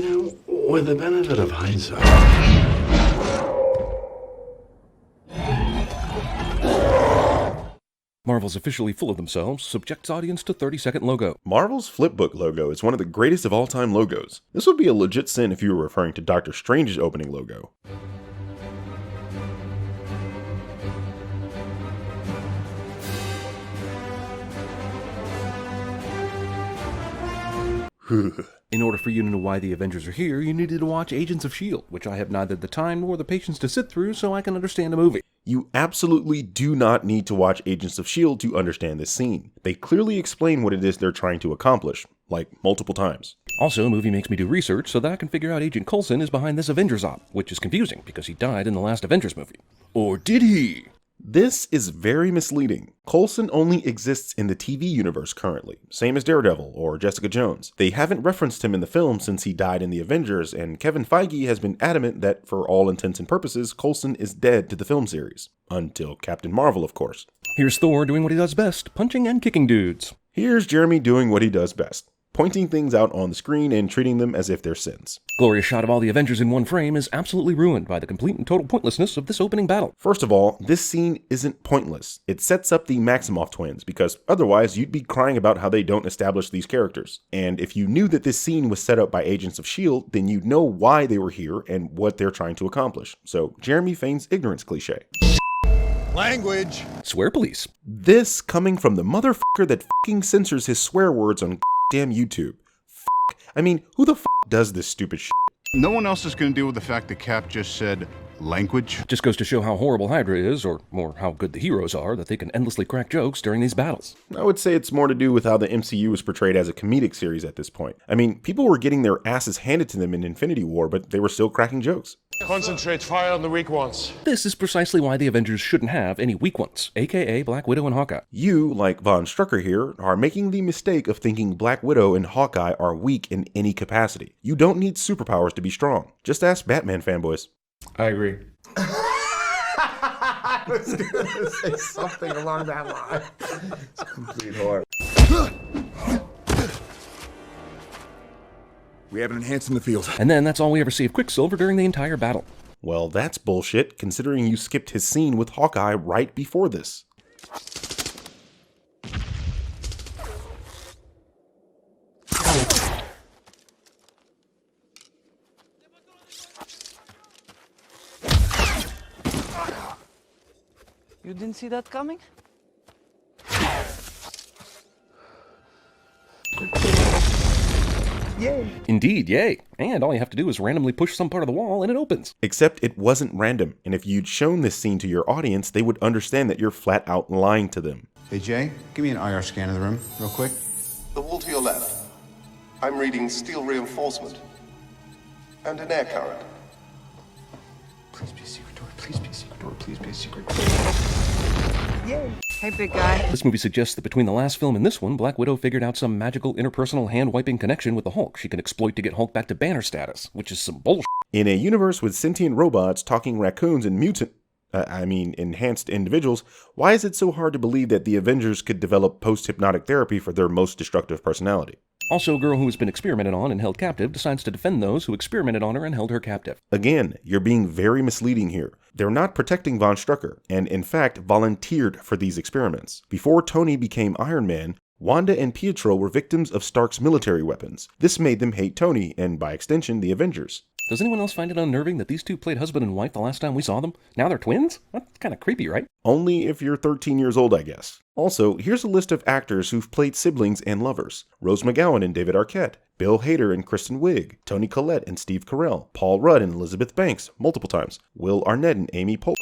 with the benefit of hindsight. Marvel's officially full of themselves, subjects audience to 30-second logo. Marvel's flipbook logo is one of the greatest of all-time logos. This would be a legit sin if you were referring to Doctor Strange's opening logo. In order for you to know why the Avengers are here, you needed to watch Agents of S.H.I.E.L.D., which I have neither the time nor the patience to sit through so I can understand the movie. You absolutely do not need to watch Agents of S.H.I.E.L.D. to understand this scene. They clearly explain what it is they're trying to accomplish, like multiple times. Also, the movie makes me do research so that I can figure out Agent Coulson is behind this Avengers op, which is confusing because he died in the last Avengers movie. Or did he? This is very misleading. Coulson only exists in the TV universe currently, same as Daredevil or Jessica Jones. They haven't referenced him in the film since he died in the Avengers, and Kevin Feige has been adamant that for all intents and purposes, Coulson is dead to the film series. Until Captain Marvel, of course. Here's Thor doing what he does best, punching and kicking dudes. Here's Jeremy doing what he does best, pointing things out on the screen and treating them as if they're sins. Glorious shot of all the Avengers in one frame is absolutely ruined by the complete and total pointlessness of this opening battle. First of all, this scene isn't pointless. It sets up the Maximoff twins, because otherwise you'd be crying about how they don't establish these characters. And if you knew that this scene was set up by Agents of S.H.I.E.L.D., then you'd know why they were here and what they're trying to accomplish. So Jeremy feigns ignorance cliche. Language. Swear police. This coming from the motherfucker that fucking censors his swear words on damn YouTube. I mean, who the does this stupid shit? No one else is going to deal with the fact that Cap just said language. Just goes to show how horrible Hydra is, or more how good the heroes are, that they can endlessly crack jokes during these battles. I would say it's more to do with how the MCU is portrayed as a comedic series at this point. I mean, people were getting their asses handed to them in Infinity War, but they were still cracking jokes. Concentrate, fire on the weak ones. This is precisely why the Avengers shouldn't have any weak ones, aka Black Widow and Hawkeye. You, like Von Strucker here, are making the mistake of thinking Black Widow and Hawkeye are weak in any capacity. You don't need superpowers to be strong. Just ask Batman fanboys. I agree. I was gonna say something along that line. It's complete horror. We have an enhance in the field. And then that's all we ever see of Quicksilver during the entire battle. Well, that's bullshit, considering you skipped his scene with Hawkeye right before this. You didn't see that coming? Yay. Indeed, yay. And all you have to do is randomly push some part of the wall and it opens. Except it wasn't random, and if you'd shown this scene to your audience, they would understand that you're flat out lying to them. Hey Jay, give me an IR scan of the room, real quick. The wall to your left. I'm reading steel reinforcement. And an air current. Please be a secret door, please be a secret door, please be a secret door. Yay. Hey, big guy. This movie suggests that between the last film and this one, Black Widow figured out some magical interpersonal hand-wiping connection with the Hulk she can exploit to get Hulk back to Banner status, which is some bullshit. In a universe with sentient robots, talking raccoons, and enhanced individuals, why is it so hard to believe that the Avengers could develop post-hypnotic therapy for their most destructive personality? Also, a girl who has been experimented on and held captive decides to defend those who experimented on her and held her captive. Again, you're being very misleading here. They're not protecting Von Strucker, and in fact volunteered for these experiments. Before Tony became Iron Man, Wanda and Pietro were victims of Stark's military weapons. This made them hate Tony, and by extension, the Avengers. Does anyone else find it unnerving that these two played husband and wife the last time we saw them? Now they're twins? That's kind of creepy, right? Only if you're 13 years old, I guess. Also, here's a list of actors who've played siblings and lovers. Rose McGowan and David Arquette, Bill Hader and Kristen Wiig, Toni Collette and Steve Carell, Paul Rudd and Elizabeth Banks, multiple times, Will Arnett and Amy Poehler.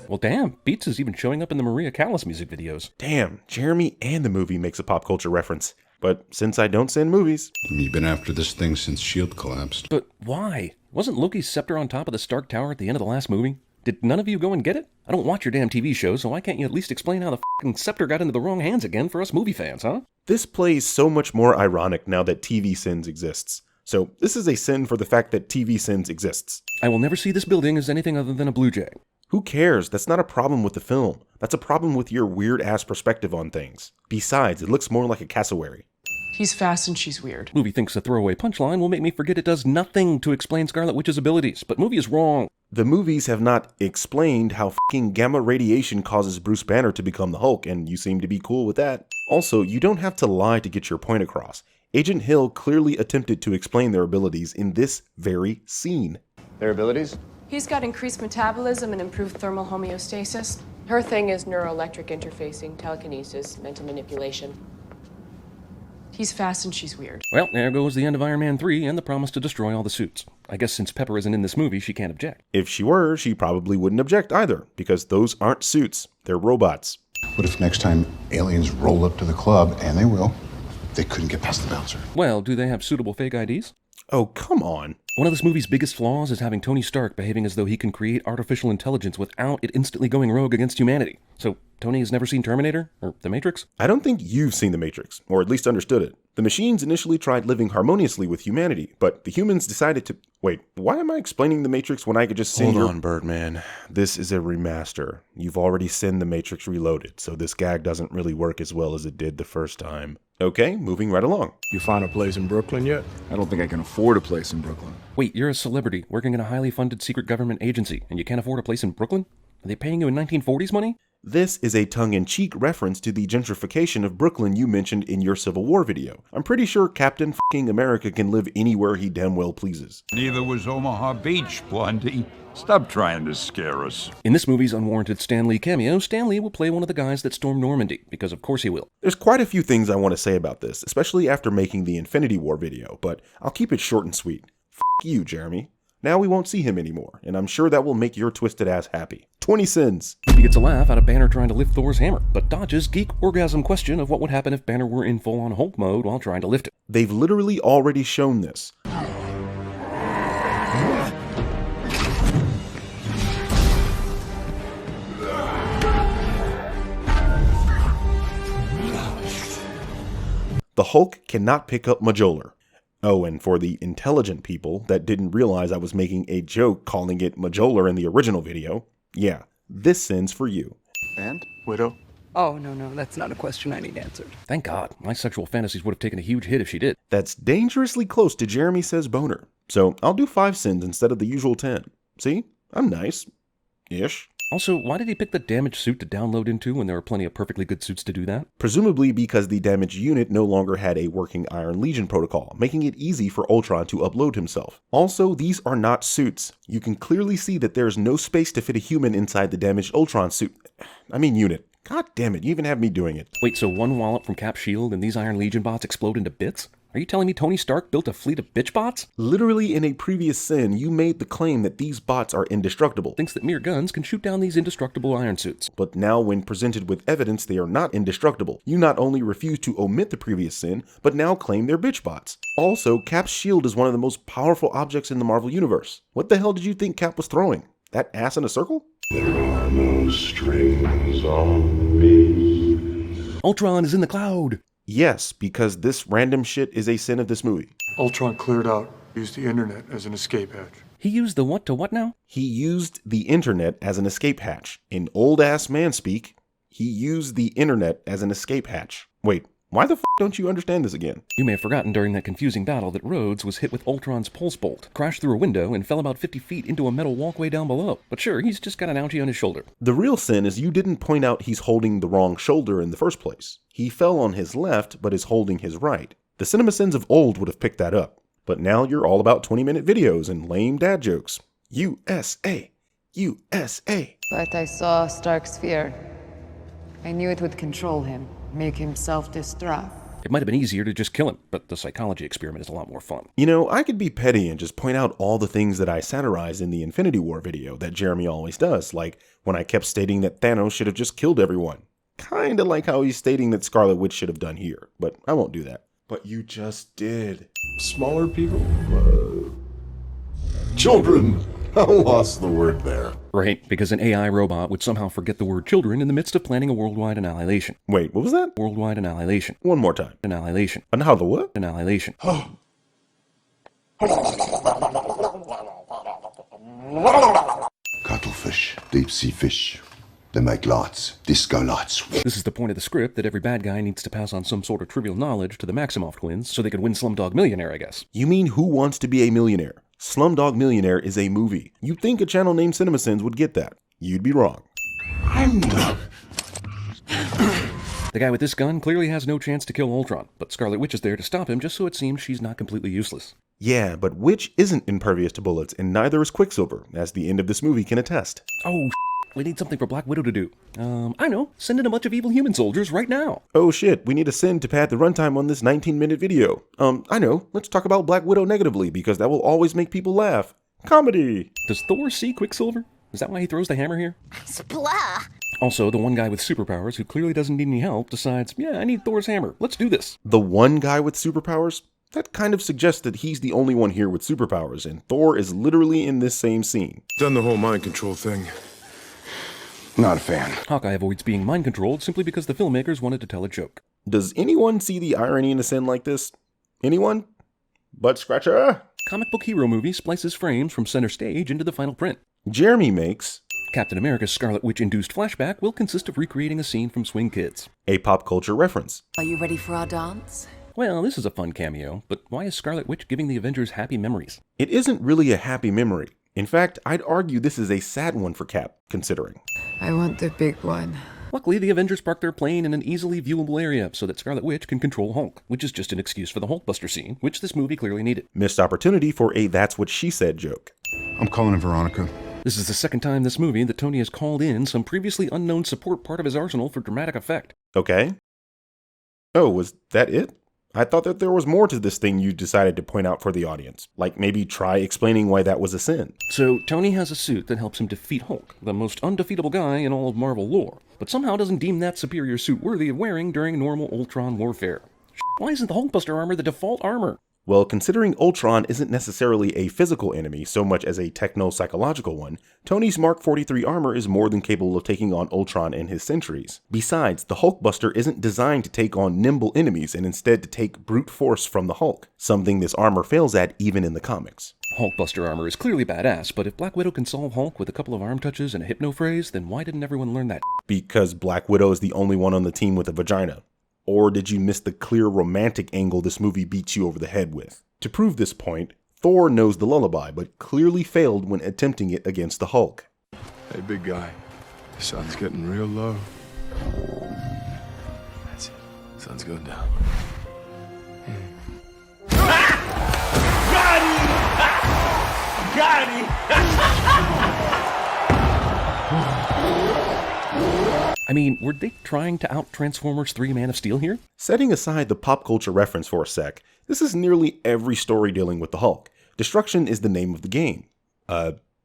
Well, damn, Beats is even showing up in the Maria Callas music videos. Damn, Jeremy and the movie makes a pop culture reference. But since I don't send movies... You've been after this thing since S.H.I.E.L.D. collapsed. But why? Wasn't Loki's scepter on top of the Stark Tower at the end of the last movie? Did none of you go and get it? I don't watch your damn TV show, so why can't you at least explain how the f***ing scepter got into the wrong hands again for us movie fans, huh? This plays so much more ironic now that CinemaSins exists. So this is a sin for the fact that CinemaSins exists. I will never see this building as anything other than a Blue Jay. Who cares? That's not a problem with the film. That's a problem with your weird-ass perspective on things. Besides, it looks more like a cassowary. He's fast and she's weird. Movie thinks a throwaway punchline will make me forget it does nothing to explain Scarlet Witch's abilities, but movie is wrong. The movies have not explained how f***ing gamma radiation causes Bruce Banner to become the Hulk, and you seem to be cool with that. Also, you don't have to lie to get your point across. Agent Hill clearly attempted to explain their abilities in this very scene. Their abilities? He's got increased metabolism and improved thermal homeostasis. Her thing is neuroelectric interfacing, telekinesis, mental manipulation. He's fast and she's weird. Well, there goes the end of Iron Man 3 and the promise to destroy all the suits. I guess since Pepper isn't in this movie, she can't object. If she were, she probably wouldn't object either, because those aren't suits, they're robots. What if next time aliens roll up to the club, and they will, they couldn't get past the bouncer? Well, do they have suitable fake IDs? Oh, come on. One of this movie's biggest flaws is having Tony Stark behaving as though he can create artificial intelligence without it instantly going rogue against humanity. So, Tony has never seen Terminator? Or The Matrix? I don't think you've seen The Matrix, or at least understood it. The machines initially tried living harmoniously with humanity, but the humans decided to... Wait, why am I explaining The Matrix when I could just say... Hold on, Birdman. This is a remaster. You've already seen The Matrix Reloaded, so this gag doesn't really work as well as it did the first time. Okay, moving right along. You found a place in Brooklyn yet? I don't think I can afford a place in Brooklyn. Wait, you're a celebrity working in a highly funded secret government agency, and you can't afford a place in Brooklyn? Are they paying you in 1940s money? This is a tongue-in-cheek reference to the gentrification of Brooklyn you mentioned in your Civil War video. I'm pretty sure Captain f***ing America can live anywhere he damn well pleases. Neither was Omaha Beach, Blondie. Stop trying to scare us. In this movie's unwarranted Stan Lee cameo, Stan Lee will play one of the guys that stormed Normandy, because of course he will. There's quite a few things I want to say about this, especially after making the Infinity War video, but I'll keep it short and sweet. F*** you, Jeremy. Now we won't see him anymore, and I'm sure that will make your twisted ass happy. 20 sins. He gets a laugh out of Banner trying to lift Thor's hammer, but dodges geek orgasm question of what would happen if Banner were in full-on Hulk mode while trying to lift it. They've literally already shown this. The Hulk cannot pick up Majoler. Oh, and for the intelligent people that didn't realize I was making a joke calling it Majoler in the original video, yeah, this sin's for you. And? Widow? Oh, no, that's not a question I need answered. Thank God, my sexual fantasies would have taken a huge hit if she did. That's dangerously close to Jeremy Says Boner. So I'll do 5 sins instead of the usual 10. See? I'm nice. Ish. Also, why did he pick the damaged suit to download into when there were plenty of perfectly good suits to do that? Presumably because the damaged unit no longer had a working Iron Legion protocol, making it easy for Ultron to upload himself. Also, these are not suits. You can clearly see that there's no space to fit a human inside the damaged Ultron suit. Unit. God damn it, you even have me doing it. Wait, so one wallop from Cap's shield and these Iron Legion bots explode into bits? Are you telling me Tony Stark built a fleet of bitch bots? Literally in a previous sin, you made the claim that these bots are indestructible. Thinks that mere guns can shoot down these indestructible iron suits. But now when presented with evidence they are not indestructible, you not only refuse to omit the previous sin, but now claim they're bitch bots. Also, Cap's shield is one of the most powerful objects in the Marvel Universe. What the hell did you think Cap was throwing? That ass in a circle? There are no strings on me. Ultron is in the cloud! Yes, because this random shit is a sin of this movie. Ultron cleared out, used the internet as an escape hatch. He used the what to what now? He used the internet as an escape hatch. In old-ass man speak, he used the internet as an escape hatch. Wait, why the f*** don't you understand this again? You may have forgotten during that confusing battle that Rhodes was hit with Ultron's pulse bolt, crashed through a window, and fell about 50 feet into a metal walkway down below. But sure, he's just got an ouchie on his shoulder. The real sin is you didn't point out he's holding the wrong shoulder in the first place. He fell on his left, but is holding his right. The CinemaSins of old would have picked that up. But now you're all about 20-minute videos and lame dad jokes. USA! USA! But I saw Stark's fear. I knew it would control him, make him self-destruct. It might have been easier to just kill him, but the psychology experiment is a lot more fun. You know, I could be petty and just point out all the things that I satirized in the Infinity War video that Jeremy always does, like when I kept stating that Thanos should have just killed everyone. Kinda like how he's stating that Scarlet Witch should have done here, but I won't do that. But you just did. Smaller people? Children! I lost the word there. Right, because an AI robot would somehow forget the word children in the midst of planning a worldwide annihilation. Wait, what was that? Worldwide annihilation. One more time. Annihilation. And how the what? Annihilation. Cuttlefish, deep sea fish. They make lights, disco lights. This is the point of the script, that every bad guy needs to pass on some sort of trivial knowledge to the Maximoff twins so they could win Slumdog Millionaire, I guess. You mean Who Wants to Be a Millionaire? Slumdog Millionaire is a movie. You'd think a channel named CinemaSins would get that. You'd be wrong. The guy with this gun clearly has no chance to kill Ultron, but Scarlet Witch is there to stop him just so it seems she's not completely useless. Yeah, but Witch isn't impervious to bullets, and neither is Quicksilver, as the end of this movie can attest. Oh, we need something for Black Widow to do. I know, send in a bunch of evil human soldiers right now. Oh shit, we need to send to pad the runtime on this 19-minute video. I know, let's talk about Black Widow negatively, because that will always make people laugh. Comedy! Does Thor see Quicksilver? Is that why he throws the hammer here? Splah! Also, the one guy with superpowers who clearly doesn't need any help decides, yeah, I need Thor's hammer. Let's do this. The one guy with superpowers? That kind of suggests that he's the only one here with superpowers, and Thor is literally in this same scene. Done the whole mind control thing. Not a fan. Hawkeye avoids being mind controlled simply because the filmmakers wanted to tell a joke. Does anyone see the irony in a sin like this? Anyone? Butt scratcher? Comic book hero movie splices frames from center stage into the final print. Jeremy makes Captain America's Scarlet Witch-induced flashback will consist of recreating a scene from Swing Kids. A pop culture reference. Are you ready for our dance? Well, this is a fun cameo, but why is Scarlet Witch giving the Avengers happy memories? It isn't really a happy memory. In fact, I'd argue this is a sad one for Cap, considering. I want the big one. Luckily, the Avengers park their plane in an easily viewable area so that Scarlet Witch can control Hulk, which is just an excuse for the Hulkbuster scene, which this movie clearly needed. Missed opportunity for a that's what she said joke. I'm calling in Veronica. This is the second time this movie that Tony has called in some previously unknown support part of his arsenal for dramatic effect. Okay. Oh, was that it? I thought that there was more to this thing you decided to point out for the audience. Like maybe try explaining why that was a sin. So, Tony has a suit that helps him defeat Hulk, the most undefeatable guy in all of Marvel lore, but somehow doesn't deem that superior suit worthy of wearing during normal Ultron warfare. Why isn't the Hulkbuster armor the default armor? Well, considering Ultron isn't necessarily a physical enemy so much as a techno-psychological one, Tony's Mark 43 armor is more than capable of taking on Ultron and his sentries. Besides, the Hulkbuster isn't designed to take on nimble enemies and instead to take brute force from the Hulk, something this armor fails at even in the comics. Hulkbuster armor is clearly badass, but if Black Widow can solve Hulk with a couple of arm touches and a hypno phrase, then why didn't everyone learn that? Because Black Widow is the only one on the team with a vagina. Or did you miss the clear romantic angle this movie beats you over the head with? To prove this point, Thor knows the lullaby, but clearly failed when attempting it against the Hulk. Hey, big guy. The sun's getting real low. That's it. Sun's going down. Got him! I mean, were they trying to out Transformers 3 Man of Steel here? Setting aside the pop culture reference for a sec, this is nearly every story dealing with the Hulk. Destruction is the name of the game.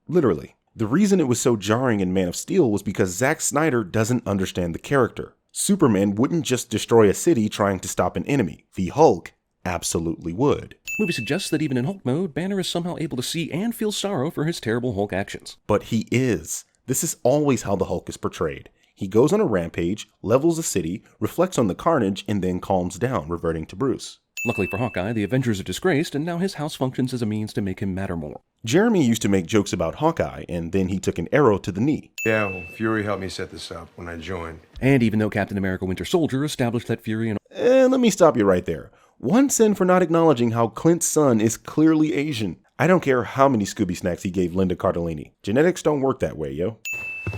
Literally. The reason it was so jarring in Man of Steel was because Zack Snyder doesn't understand the character. Superman wouldn't just destroy a city trying to stop an enemy. The Hulk absolutely would. Movie suggests that even in Hulk mode, Banner is somehow able to see and feel sorrow for his terrible Hulk actions. But he is. This is always how the Hulk is portrayed. He goes on a rampage, levels a city, reflects on the carnage, and then calms down, reverting to Bruce. Luckily for Hawkeye, the Avengers are disgraced, and now his house functions as a means to make him matter more. Jeremy used to make jokes about Hawkeye, and then he took an arrow to the knee. Yeah, well, Fury helped me set this up when I joined. And even though Captain America Winter Soldier established that Fury and... Let me stop you right there. One sin for not acknowledging how Clint's son is clearly Asian. I don't care how many Scooby snacks he gave Linda Cardellini. Genetics don't work that way, yo.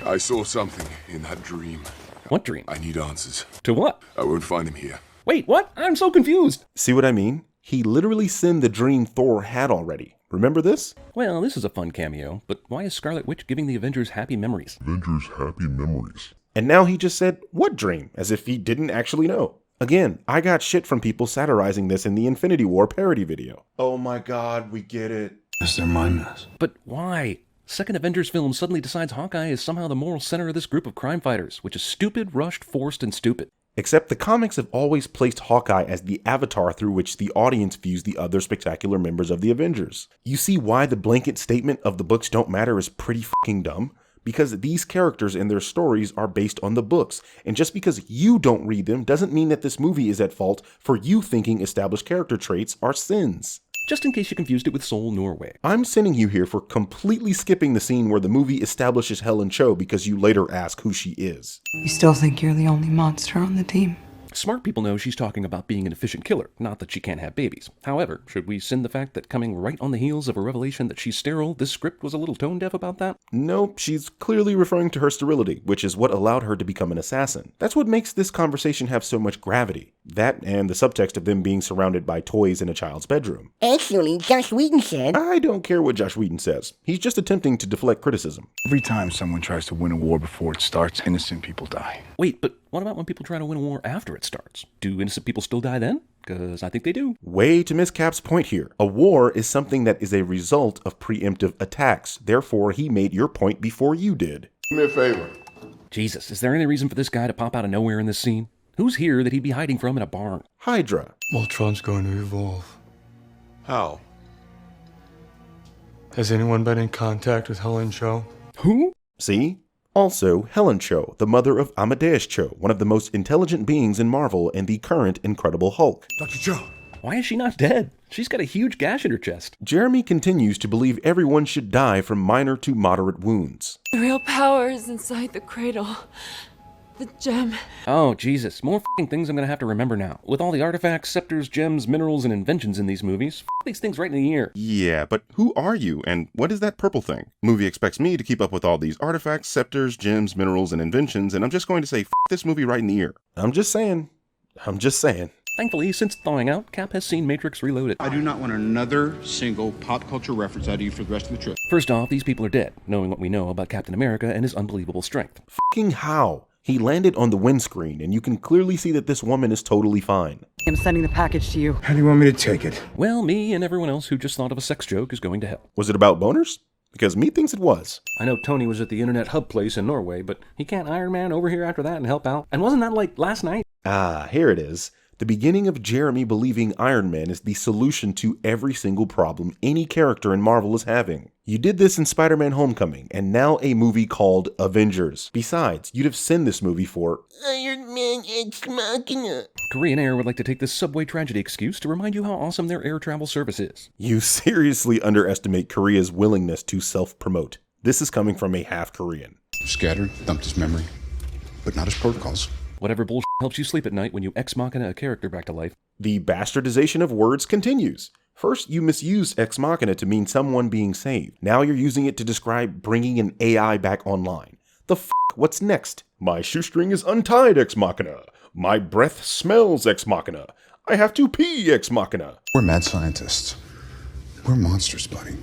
I saw something in that dream. What dream? I need answers. To what? I won't find him here. Wait, what? I'm so confused. See what I mean? He literally sent the dream Thor had already. Remember this? Well, this is a fun cameo, but why is Scarlet Witch giving the Avengers happy memories? Avengers happy memories. And now he just said, what dream? As if he didn't actually know. Again, I got shit from people satirizing this in the Infinity War parody video. Oh my god, we get it. That's their mind mess. But why? Second Avengers film suddenly decides Hawkeye is somehow the moral center of this group of crime fighters, which is stupid, rushed, forced, and stupid. Except the comics have always placed Hawkeye as the avatar through which the audience views the other spectacular members of the Avengers. You see why the blanket statement of the books don't matter is pretty fucking dumb? Because these characters and their stories are based on the books, and just because you don't read them doesn't mean that this movie is at fault for you thinking established character traits are sins. just in case you confused it with Seoul, Norway. I'm sending you here for completely skipping the scene where the movie establishes Helen Cho because you later ask who she is. You still think you're the only monster on the team? Smart people know she's talking about being an efficient killer, not that she can't have babies. However, should we send the fact that coming right on the heels of a revelation that she's sterile, this script was a little tone deaf about that? Nope, she's clearly referring to her sterility, which is what allowed her to become an assassin. That's what makes this conversation have so much gravity. That and the subtext of them being surrounded by toys in a child's bedroom. Actually, Josh Whedon said... I don't care what Josh Whedon says. He's just attempting to deflect criticism. Every time someone tries to win a war before it starts, innocent people die. Wait, but what about when people try to win a war after it starts? Do innocent people still die then? Because I think they do. Way to miss Cap's point here. A war is something that is a result of preemptive attacks. Therefore, he made your point before you did. Do me a favor. Jesus, is there any reason for this guy to pop out of nowhere in this scene? Who's here that he'd be hiding from in a barn? Hydra. Ultron's going to evolve. How? Has anyone been in contact with Helen Cho? Who? See? Also, Helen Cho, the mother of Amadeus Cho, one of the most intelligent beings in Marvel and the current Incredible Hulk. Dr. Cho! Why is she not dead? She's got a huge gash in her chest. Jeremy continues to believe everyone should die from minor to moderate wounds. The real power is inside the cradle. The gem. Oh, Jesus. More f***ing things I'm gonna have to remember now. With all the artifacts, scepters, gems, minerals, and inventions in these movies, f*** these things right in the ear. Yeah, but who are you, and what is that purple thing? Movie expects me to keep up with all these artifacts, scepters, gems, minerals, and inventions, and I'm just going to say, f*** this movie right in the ear. I'm just saying. Thankfully, since thawing out, Cap has seen Matrix Reloaded. I do not want another single pop culture reference out of you for the rest of the trip. First off, these people are dead, knowing what we know about Captain America and his unbelievable strength. F***ing how? He landed on the windscreen, and you can clearly see that this woman is totally fine. I'm sending the package to you. How do you want me to take it? Well, me and everyone else who just thought of a sex joke is going to hell. Was it about boners? Because me thinks it was. I know Tony was at the internet hub place in Norway, but he can't Iron Man over here after that and help out. And wasn't that like last night? Ah, here it is. The beginning of Jeremy believing Iron Man is the solution to every single problem any character in Marvel is having. You did this in Spider-Man Homecoming, and now a movie called Avengers. Besides, you'd have sent this movie for Iron Man Ex Machina. Korean Air would like to take this subway tragedy excuse to remind you how awesome their air travel service is. You seriously underestimate Korea's willingness to self-promote. This is coming from a half-Korean. Scattered, dumped his memory, but not his protocols. Whatever bullshit helps you sleep at night when you ex machina a character back to life. The bastardization of words continues. First, you misused ex machina to mean someone being saved. Now you're using it to describe bringing an AI back online. The f***? What's next? My shoestring is untied, ex machina. My breath smells, ex machina. I have to pee, ex machina. We're mad scientists. We're monsters, buddy.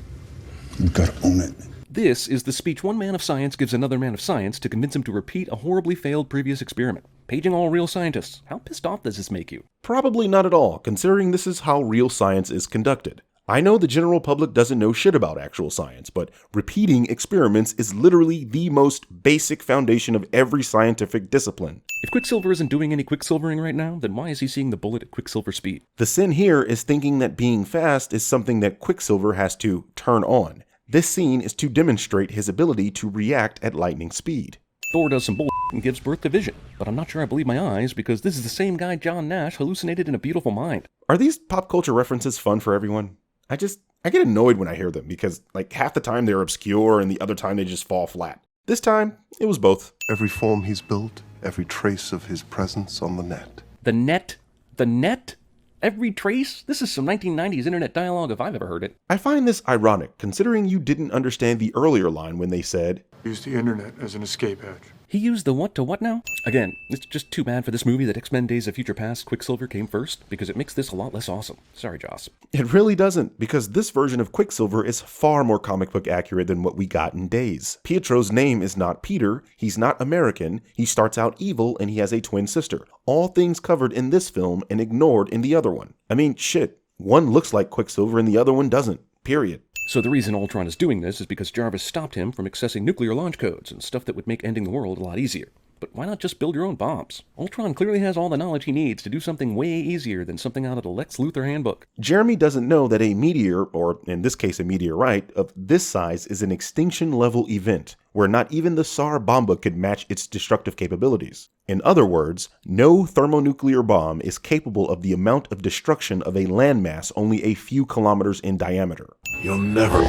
We've got to own it. This is the speech one man of science gives another man of science to convince him to repeat a horribly failed previous experiment. Paging all real scientists. How pissed off does this make you? Probably not at all, considering this is how real science is conducted. I know the general public doesn't know shit about actual science, but repeating experiments is literally the most basic foundation of every scientific discipline. If Quicksilver isn't doing any quicksilvering right now, then why is he seeing the bullet at Quicksilver speed? The sin here is thinking that being fast is something that Quicksilver has to turn on. This scene is to demonstrate his ability to react at lightning speed. Thor does some bull and gives birth to Vision, but I'm not sure I believe my eyes because this is the same guy John Nash hallucinated in A Beautiful Mind. Are these pop culture references fun for everyone? I get annoyed when I hear them because like half the time they're obscure and the other time they just fall flat. This time, it was both. Every form he's built, every trace of his presence on the net. The net? The net? Every trace? This is some 1990s internet dialogue if I've ever heard it. I find this ironic, considering you didn't understand the earlier line when they said, Use the internet as an escape hatch. He used the what to what now? Again, it's just too bad for this movie that X-Men Days of Future Past Quicksilver came first, because it makes this a lot less awesome. Sorry, Joss. It really doesn't, because this version of Quicksilver is far more comic book accurate than what we got in Days. Pietro's name is not Peter, he's not American, he starts out evil, and he has a twin sister. All things covered in this film and ignored in the other one. I mean, shit, one looks like Quicksilver and the other one doesn't. Period. So the reason Ultron is doing this is because Jarvis stopped him from accessing nuclear launch codes and stuff that would make ending the world a lot easier. but why not just build your own bombs? Ultron clearly has all the knowledge he needs to do something way easier than something out of the Lex Luthor handbook. Jeremy doesn't know that a meteor, or in this case a meteorite, of this size is an extinction-level event, where not even the Tsar Bomba could match its destructive capabilities. In other words, no thermonuclear bomb is capable of the amount of destruction of a landmass only a few kilometers in diameter. You'll never...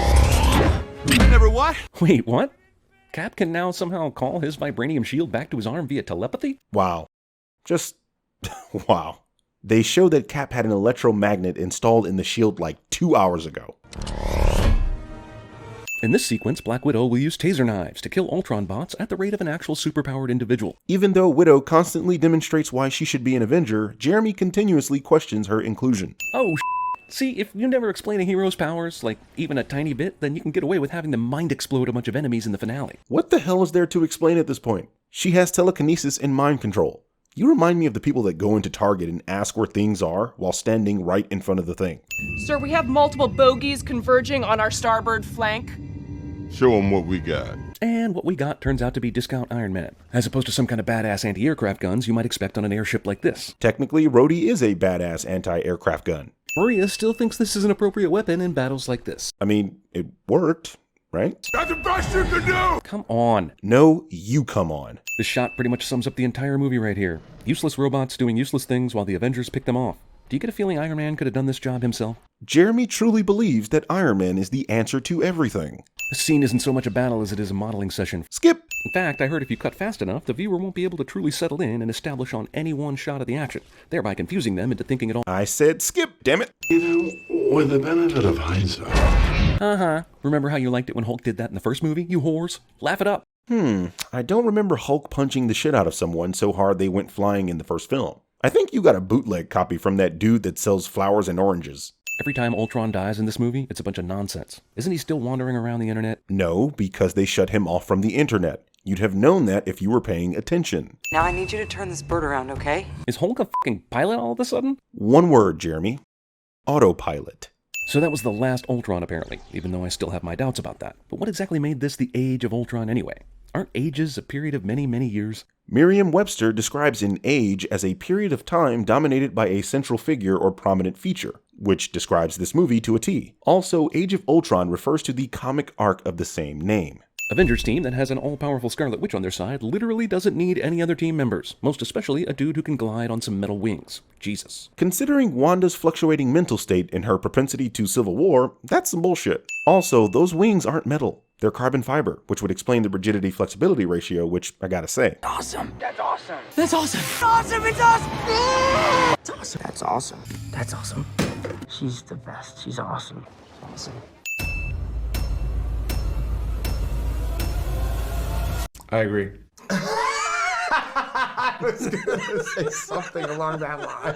Never what? Wait, what? Cap can now somehow call his vibranium shield back to his arm via telepathy? Wow. Just... wow. They show that Cap had an electromagnet installed in the shield like 2 hours ago. In this sequence, Black Widow will use taser knives to kill Ultron bots at the rate of an actual superpowered individual. Even though Widow constantly demonstrates why she should be an Avenger, Jeremy continuously questions her inclusion. Oh, see, if you never explain a hero's powers, like even a tiny bit, then you can get away with having them mind explode a bunch of enemies in the finale. What the hell is there to explain at this point? She has telekinesis and mind control. You remind me of the people that go into Target and ask where things are while standing right in front of the thing. Sir, we have multiple bogies converging on our starboard flank. Show them what we got. And what we got turns out to be discount Iron Man, as opposed to some kind of badass anti-aircraft guns you might expect on an airship like this. Technically, Rhodey is a badass anti-aircraft gun. Maria still thinks this is an appropriate weapon in battles like this. I mean, it worked, right? That's the best you can do! Come on. No, you come on. This shot pretty much sums up the entire movie right here. Useless robots doing useless things while the Avengers pick them off. Do you get a feeling Iron Man could have done this job himself? Jeremy truly believes that Iron Man is the answer to everything. This scene isn't so much a battle as it is a modeling session. Skip! In fact, I heard if you cut fast enough, the viewer won't be able to truly settle in and establish on any one shot of the action, thereby confusing them into thinking it all. I said skip, damn it! You know, with the benefit of hindsight. Uh-huh. Remember how you liked it when Hulk did that in the first movie, you whores? Laugh it up. I don't remember Hulk punching the shit out of someone so hard they went flying in the first film. I think you got a bootleg copy from that dude that sells flowers and oranges. Every time Ultron dies in this movie, it's a bunch of nonsense. Isn't he still wandering around the internet? No, because they shut him off from the internet. You'd have known that if you were paying attention. Now I need you to turn this bird around, okay? Is Hulk a fucking pilot all of a sudden? One word, Jeremy. Autopilot. So that was the last Ultron, apparently, even though I still have my doubts about that. But what exactly made this the age of Ultron anyway? Aren't ages a period of many, many years? Merriam-Webster describes an age as a period of time dominated by a central figure or prominent feature, which describes this movie to a T. Also, Age of Ultron refers to the comic arc of the same name. Avengers team that has an all-powerful Scarlet Witch on their side literally doesn't need any other team members, most especially a dude who can glide on some metal wings. Jesus. Considering Wanda's fluctuating mental state and her propensity to civil war, that's some bullshit. Also, those wings aren't metal. They're carbon fiber, which would explain the rigidity-flexibility ratio, which I gotta say. Awesome. That's awesome. That's awesome. Awesome. It's awesome. It's awesome. That's awesome. That's awesome. She's the best. She's awesome. Awesome. I agree. I was gonna say something along that line.